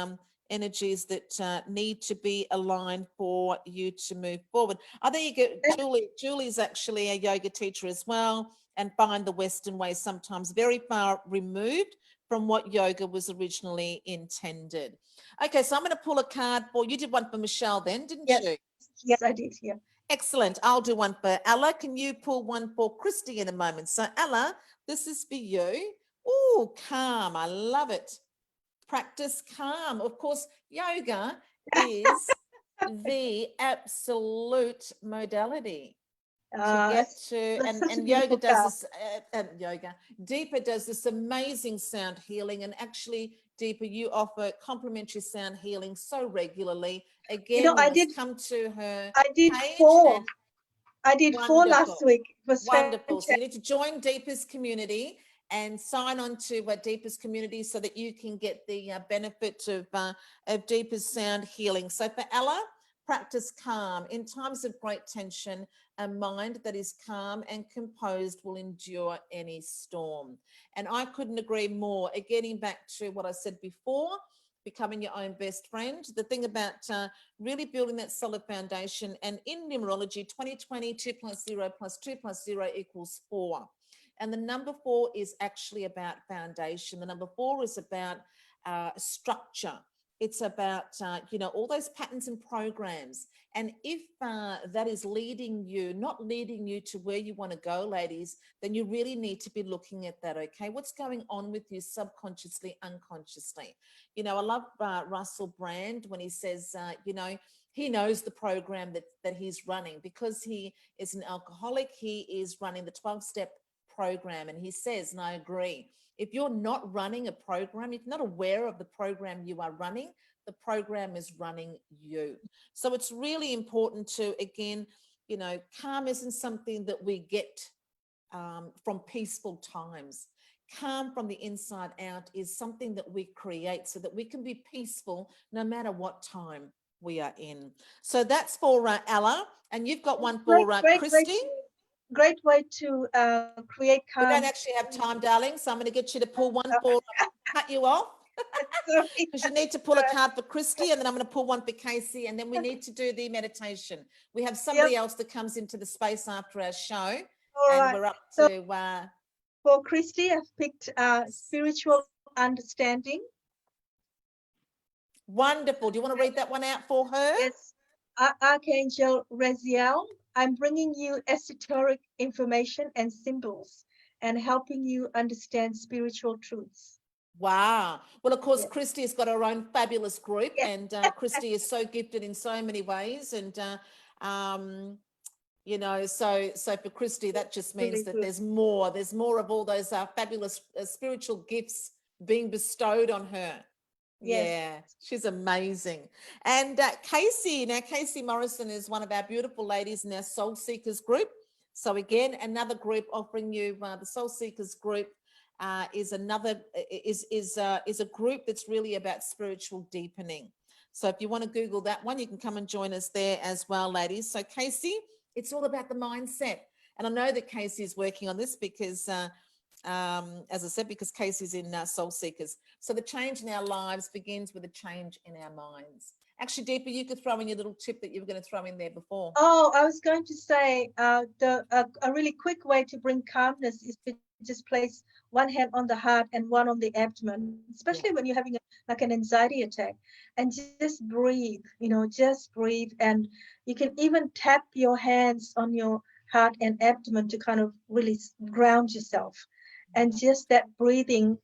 energies that need to be aligned for you to move forward. Oh, there you go. Julie's actually a yoga teacher as well, and find the Western way sometimes very far removed from what yoga was originally intended. Okay, so I'm going to pull a card for you. Did one for Michelle then, didn't Yes. you? Yes, I did. Yeah. Excellent. I'll do one for Ella. Can you pull one for Christy in a moment? So Ella, this is for you. Oh, calm. I love it. Practice calm. Of course, yoga is the absolute modality to get to, That's such a and yoga beautiful does card. this, Deepa does this amazing sound healing. And actually, Deepa, you offer complimentary sound healing so regularly. Again, you I must did come to her I did page. four. And I did four last wonderful. week. It was Wonderful. So fantastic. you need to join Deepa's community and sign on to Deepa's community so that you can get the benefit of Deepa's sound healing. So for Ella, practice calm. In times of great tension, a mind that is calm and composed will endure any storm. And I couldn't agree more. Getting back to what I said before, becoming your own best friend. The thing about really building that solid foundation. And in numerology, 2020, 2 plus 0 plus 2 plus 0 equals 4. And the number 4 is actually about foundation. The number 4 is about structure. It's about, all those patterns and programs. And if that is leading you, not leading you to where you want to go, ladies, then you really need to be looking at that, okay? What's going on with you subconsciously, unconsciously? I love Russell Brand when he says, he knows the program that he's running because he is an alcoholic. He is running the 12-step program. And he says, and I agree, if you're not running a program, if you're not aware of the program you are running, the program is running you. So it's really important to, again, calm isn't something that we get from peaceful times. Calm from the inside out is something that we create so that we can be peaceful no matter what time we are in. So that's for Ella, and you've got one for Christy. Great way to create We calm. don't actually have time, darling, so I'm going to get you to pull one for cut you off because you need to pull a card for Christy, and then I'm going to pull one for Casey, and then we need to do the meditation. We have somebody else that comes into the space after our show, All and right. we're up So to for Christy, I've picked spiritual understanding. wonderful. Do you want to read that one out for her? Yes. Archangel Raziel, I'm bringing you esoteric information and symbols and helping you understand spiritual truths. Wow. Well, of course, Yes. Christy has got her own fabulous group, Yes. and Christy is so gifted in so many ways. And, You know, so for Christy, that just means Really that good. there's more of all those fabulous spiritual gifts being bestowed on her. Yes. Yeah, she's amazing. And Casey Morrison is one of our beautiful ladies in our Soul Seekers group. So again, another group offering you the Soul Seekers group is a group that's really about spiritual deepening. So if you want to Google that one, you can come and join us there as well, ladies. So Casey, it's all about the mindset. And I know that Casey is working on this because, as I said, because Casey's in Soul Seekers. So the change in our lives begins with a change in our minds. Actually, Deepa, you could throw in your little tip that you were going to throw in there before. Oh, I was going to say a really quick way to bring calmness is to just place one hand on the heart and one on the abdomen, especially when you're having like an anxiety attack, and just breathe, just breathe. And you can even tap your hands on your heart and abdomen to kind of really ground yourself. And just that breathing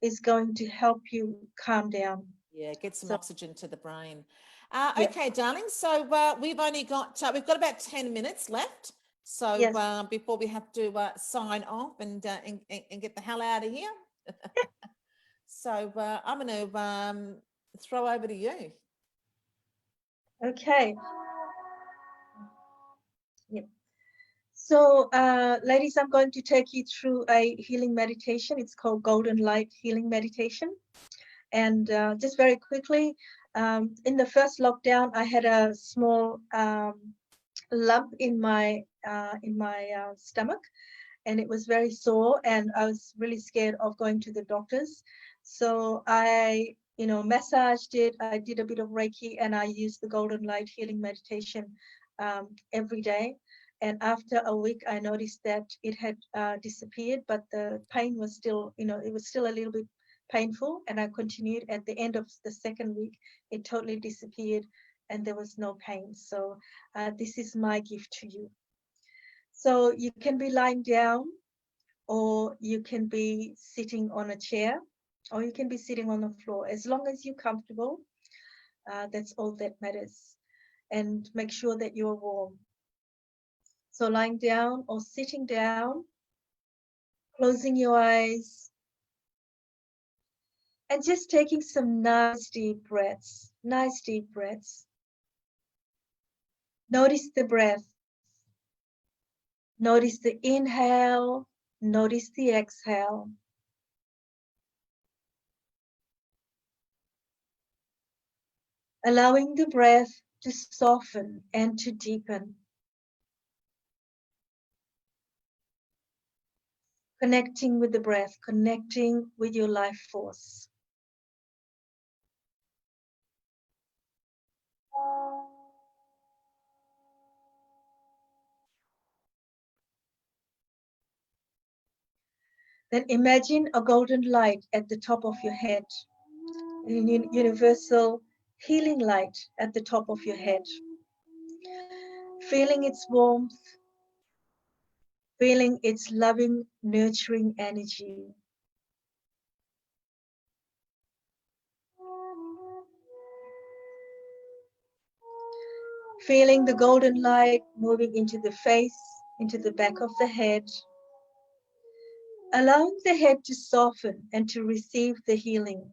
is going to help you calm down. Yeah, get some So, oxygen to the brain. yeah, Okay, darling. So we've got about 10 minutes left. So yes. before we have to sign off and get the hell out of here. So I'm going to throw over to you. Okay. Yep. So, ladies, I'm going to take you through a healing meditation. It's called Golden Light Healing Meditation. And just very quickly, in the first lockdown, I had a small lump in my stomach, and it was very sore, and I was really scared of going to the doctors. So I, massaged it. I did a bit of Reiki, and I used the Golden Light Healing Meditation every day. And after a week, I noticed that it had disappeared, but the pain was still, it was still a little bit painful. And I continued. At the end of the second week, it totally disappeared, and there was no pain. So this is my gift to you. So you can be lying down, or you can be sitting on a chair, or you can be sitting on the floor. As long as you're comfortable, that's all that matters. And make sure that you're warm. So lying down or sitting down, closing your eyes, and just taking some nice deep breaths. Nice deep breaths. Notice the breath. Notice the inhale. Notice the exhale. Allowing the breath to soften and to deepen. Connecting with the breath, connecting with your life force. Then imagine a golden light at the top of your head, a universal healing light at the top of your head. Feeling its warmth, feeling its loving, nurturing energy. Feeling the golden light moving into the face, into the back of the head. Allowing the head to soften and to receive the healing.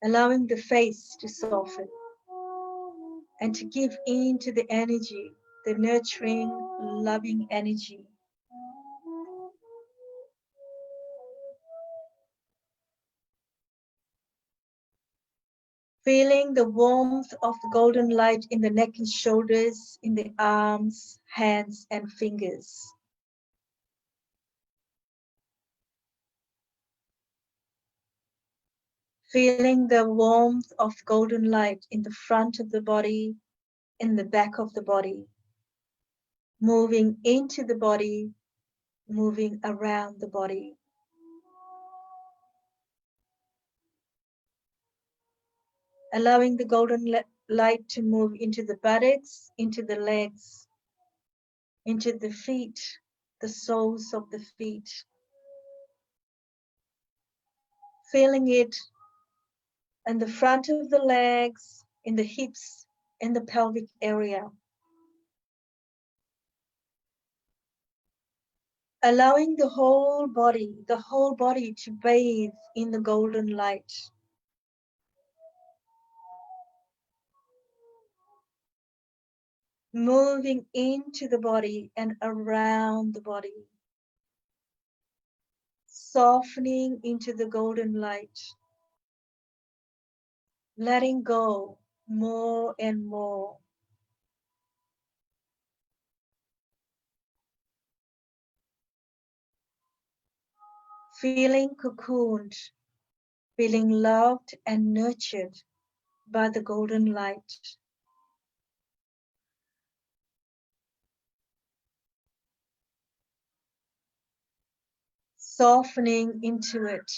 Allowing the face to soften and to give in to the energy, the nurturing, loving energy. Feeling the warmth of the golden light in the neck and shoulders, in the arms, hands, and fingers. Feeling the warmth of golden light in the front of the body, in the back of the body, moving into the body, moving around the body. Allowing the golden light to move into the buttocks, into the legs, into the feet, the soles of the feet. Feeling it in the front of the legs, in the hips, in the pelvic area. allowing the whole body to bathe in the golden light. Moving into the body and around the body. Softening into the golden light. Letting go more and more. Feeling cocooned, feeling loved and nurtured by the golden light. Softening into it.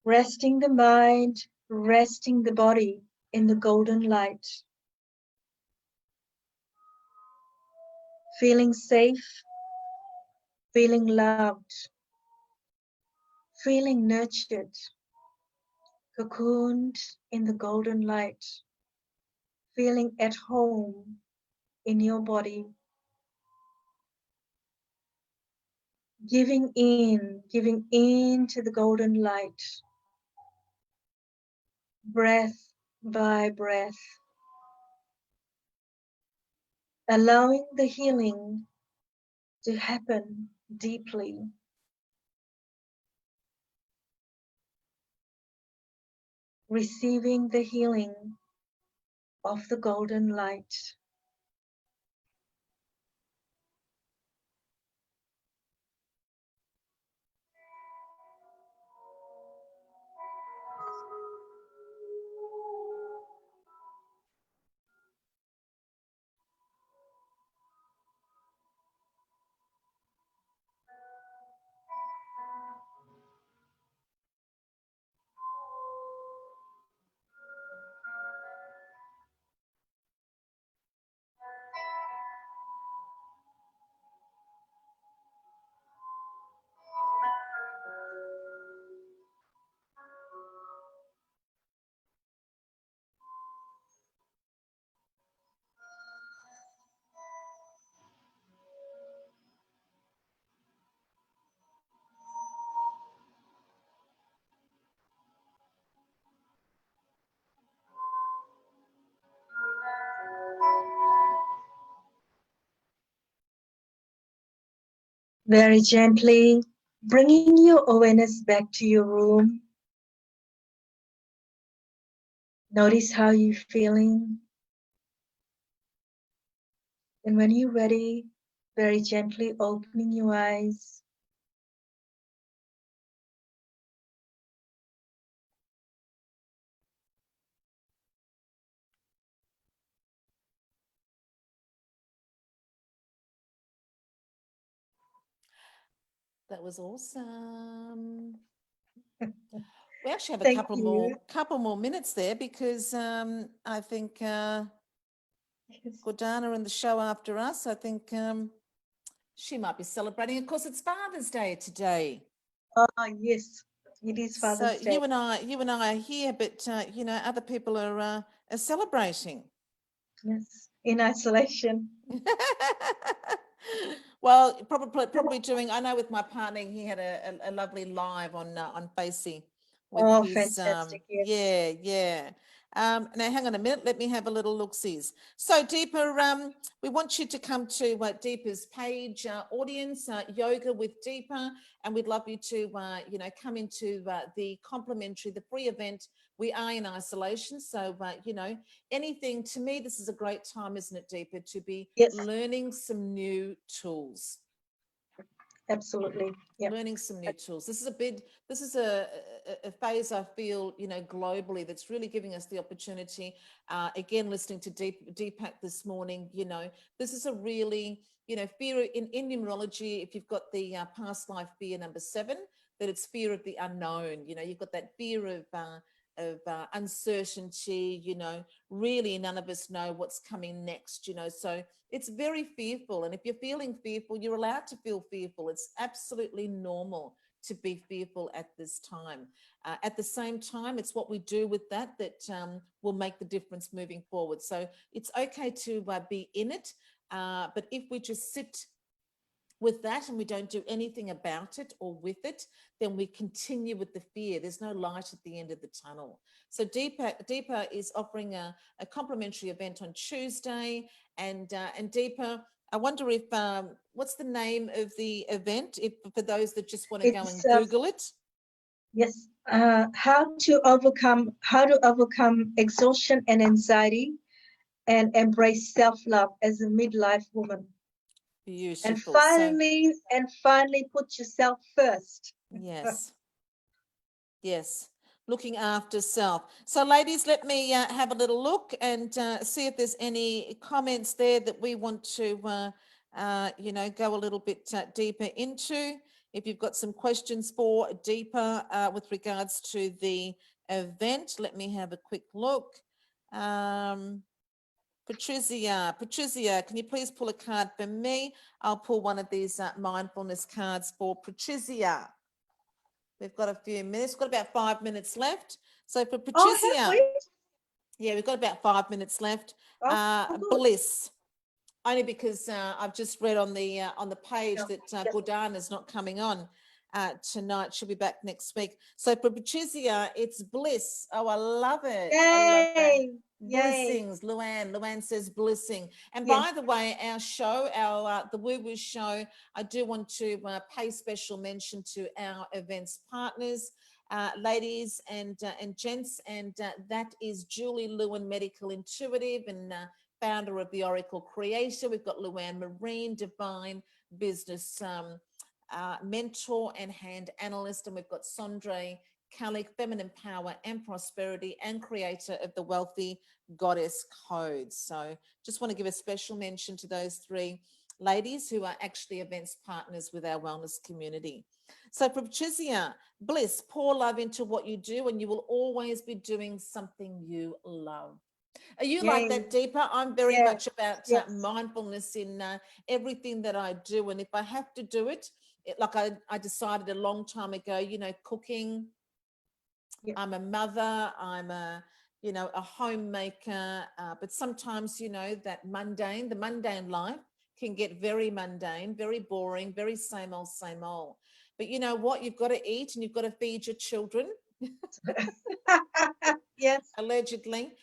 Resting the mind, resting the body in the golden light. Feeling safe, feeling loved, feeling nurtured, cocooned in the golden light, feeling at home in your body. Giving in to the golden light, breath by breath, allowing the healing to happen deeply. Receiving the healing of the golden light. Very gently, bringing your awareness back to your room. Notice how you're feeling. And when you're ready, very gently opening your eyes. That was awesome. We actually have a Thank you. couple more minutes there because I think Yes. Gordana in the show after us, I think she might be celebrating. Of course, it's Father's Day today. Yes, it is So Father's Day. you and I are here, but you know, other people are celebrating. Yes, in isolation. Well, probably doing. I know with my partner, he had a lovely live on Facey with Oh, his fantastic. Yes. yeah. Now hang on a minute. Let me have a little look-sees. So Deepa, we want you to come to Deepa's page, audience, Yoga with Deepa, and we'd love you to you know, come into the complimentary, the free event. We are in isolation, so you know, anything, to me, this is a great time, isn't it, Deepa, to be Yes, learning some new tools. absolutely. Yep. Learning some new tools. This is a phase I feel, you know, globally that's really giving us the opportunity. Again, listening to Deepak this morning, you know, this is a really, you know, fear in numerology. If you've got the past life fear number 7, that it's fear of the unknown. You know, you've got that fear of uncertainty. You know, really none of us know what's coming next. You know, so it's very fearful. And if you're feeling fearful, you're allowed to feel fearful. It's absolutely normal to be fearful at this time. At the same time, it's what we do with that will make the difference moving forward. So it's okay to be in it, But if we just sit with that and we don't do anything about it or with it, then we continue with the fear. There's no light at the end of the tunnel. So Deepa is offering a complimentary event on Tuesday. And Deepa, I wonder if, what's the name of the event, if for those that just want to go and Google it? Yes, how to overcome exhaustion and anxiety and embrace self-love as a midlife woman. Beautiful. And finally put yourself first. Yes. Yes. Looking after self. So ladies, let me have a little look and see if there's any comments there that we want to, go a little bit deeper into. If you've got some questions for Deepa with regards to the event, let me have a quick look. Patricia, can you please pull a card for me? I'll pull one of these mindfulness cards for Patricia. We've got a few minutes. We've got about 5 minutes left. So for Patricia, yeah, we've got about 5 minutes left. Bliss, only because I've just read on the page that Gordana's not coming on tonight. She'll be back next week. So for Patricia, it's bliss. Oh, I love it. Yay. I love that. Yay. Blessings, Luann says blessing. And by the way, our show, the Woo Woo show, I do want to pay special mention to our events partners, ladies and gents, and that is Julie Lewin, Medical Intuitive and founder of the Oracle Creator. We've got Luann Marine, Divine Business mentor and hand analyst, and we've got Sondre Kalik, feminine power and prosperity and creator of the Wealthy Goddess Code. So just want to give a special mention to those three ladies who are actually events partners with our wellness community. So for Patricia, bliss, pour love into what you do and you will always be doing something you love. Are you like that, Deepa? I'm very much about mindfulness in everything that I do. And if I have to do it, like I decided a long time ago, cooking, I'm a mother, I'm a homemaker, but sometimes, the mundane life can get very mundane, very boring, very same old, same old. But you know what? You've got to eat and you've got to feed your children. Yes. Allegedly.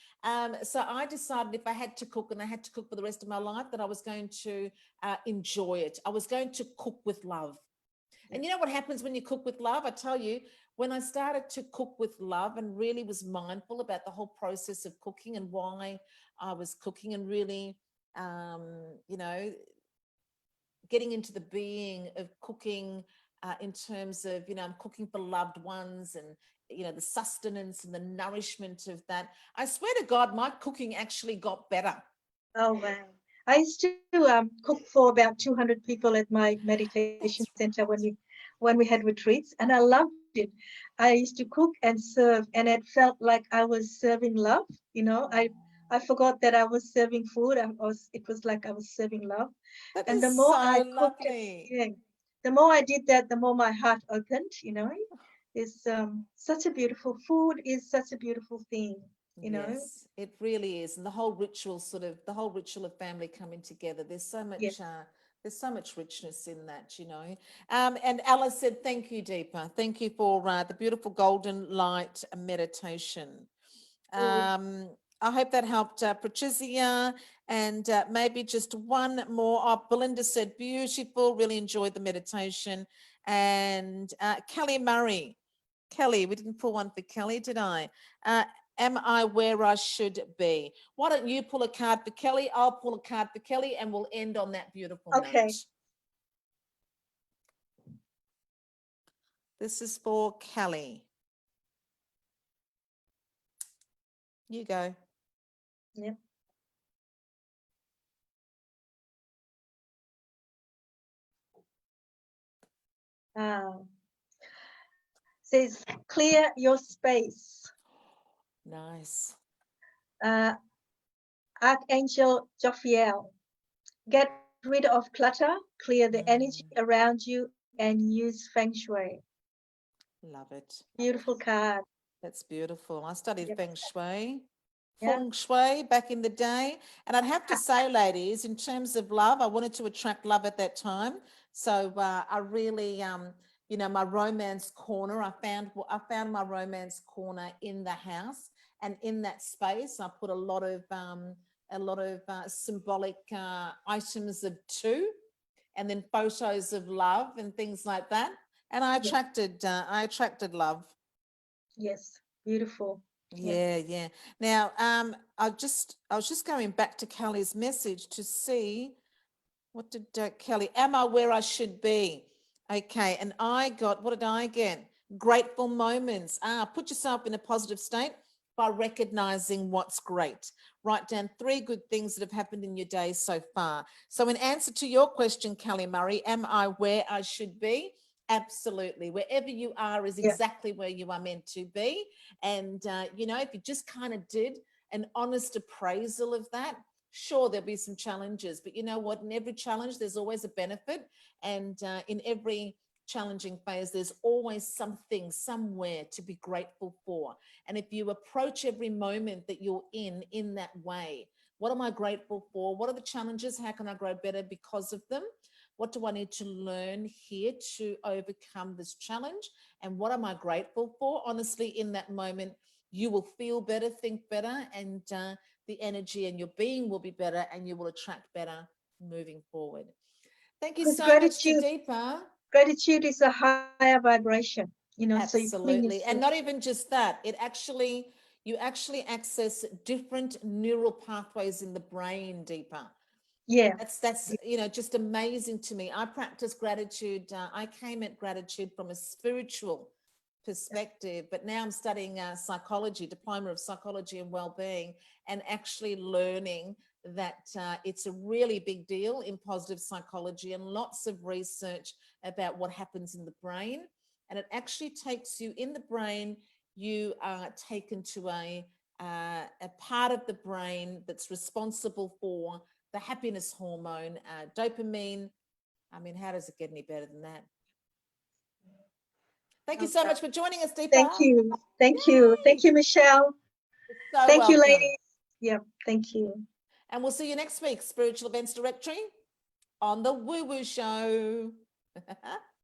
So I decided if I had to cook and I had to cook for the rest of my life, that I was going to enjoy it. I was going to cook with love. And you know what happens when you cook with love? I tell you, when I started to cook with love and really was mindful about the whole process of cooking and why I was cooking and really, getting into the being of cooking in terms of, I'm cooking for loved ones and, the sustenance and the nourishment of that. I swear to God, my cooking actually got better. Oh, wow. I used to cook for about 200 people at my meditation center when we had retreats, and I loved it. I used to cook and serve, and it felt like I was serving love. I forgot that I was serving food. It was like I was serving love. That And is the more I so cooked, lovely. the more I did that, the more my heart opened. It's such a beautiful food is such a beautiful thing. Yes, it really is. And the whole ritual of family coming together. There's so much richness in that, And Alice said, thank you, Deepa. Thank you for the beautiful golden light meditation. I hope that helped Patricia, and maybe just one more. Oh, Belinda said, beautiful, really enjoyed the meditation. And Kelly Murray. Kelly, we didn't pull one for Kelly, did I? Am I where I should be? Why don't you pull a card for Kelly? I'll pull a card for Kelly and we'll end on that beautiful note. This is for Kelly. You go. Yep. Says clear your space. Nice. Archangel Jophiel, get rid of clutter, clear the energy around you, and use feng shui. Love it. Beautiful card. That's beautiful. I studied feng shui. Yeah. feng shui back in the day. And I'd have to say, ladies, in terms of love, I wanted to attract love at that time. So I really, you know, my romance corner, I found my romance corner in the house, and in that space, I put a lot of symbolic items of two, and then photos of love and things like that. And I attracted love. Yes. Beautiful. Yeah. Yeah. Now, I was just going back to Kelly's message to see what did Kelly, am I where I should be? Okay, and what did I get? Grateful moments. Put yourself in a positive state by recognizing what's great. Write down 3 good things that have happened in your day so far. So in answer to your question, Kelly Murray, am I where I should be? Absolutely. Wherever you are is Yeah. exactly where you are meant to be. And, you know, if you just kind of did an honest appraisal of that, sure, there'll be some challenges, but you know what? In every challenge, there's always a benefit. And in every challenging phase, there's always something somewhere to be grateful for. And if you approach every moment that you're in that way, what am I grateful for? What are the challenges? How can I grow better because of them? What do I need to learn here to overcome this challenge? And what am I grateful for? Honestly, in that moment, you will feel better, think better, and the energy and your being will be better, and you will attract better moving forward. Thank you Because so much to Deepa. gratitude is a higher vibration, you know, so you're putting Absolutely. And yourself. not even just that, you actually access different neural pathways in the brain, Deepa. Yeah. That's you know, just amazing to me. I practice gratitude. I came at gratitude from a spiritual perspective, but now I'm studying psychology, diploma of psychology and well-being, and actually learning that it's a really big deal in positive psychology, and lots of research about what happens in the brain. And it actually takes you in the brain, you are taken to a part of the brain that's responsible for the happiness hormone, dopamine. I mean, how does it get any better than that? Thank you so Okay. much for joining us, Deepa. Thank you. Thank you. Yay! Thank you, Michelle. You're so Thank you, welcome. ladies. Yeah. Thank you. And we'll see you next week, Spiritual Events Directory on the Woo Woo Show.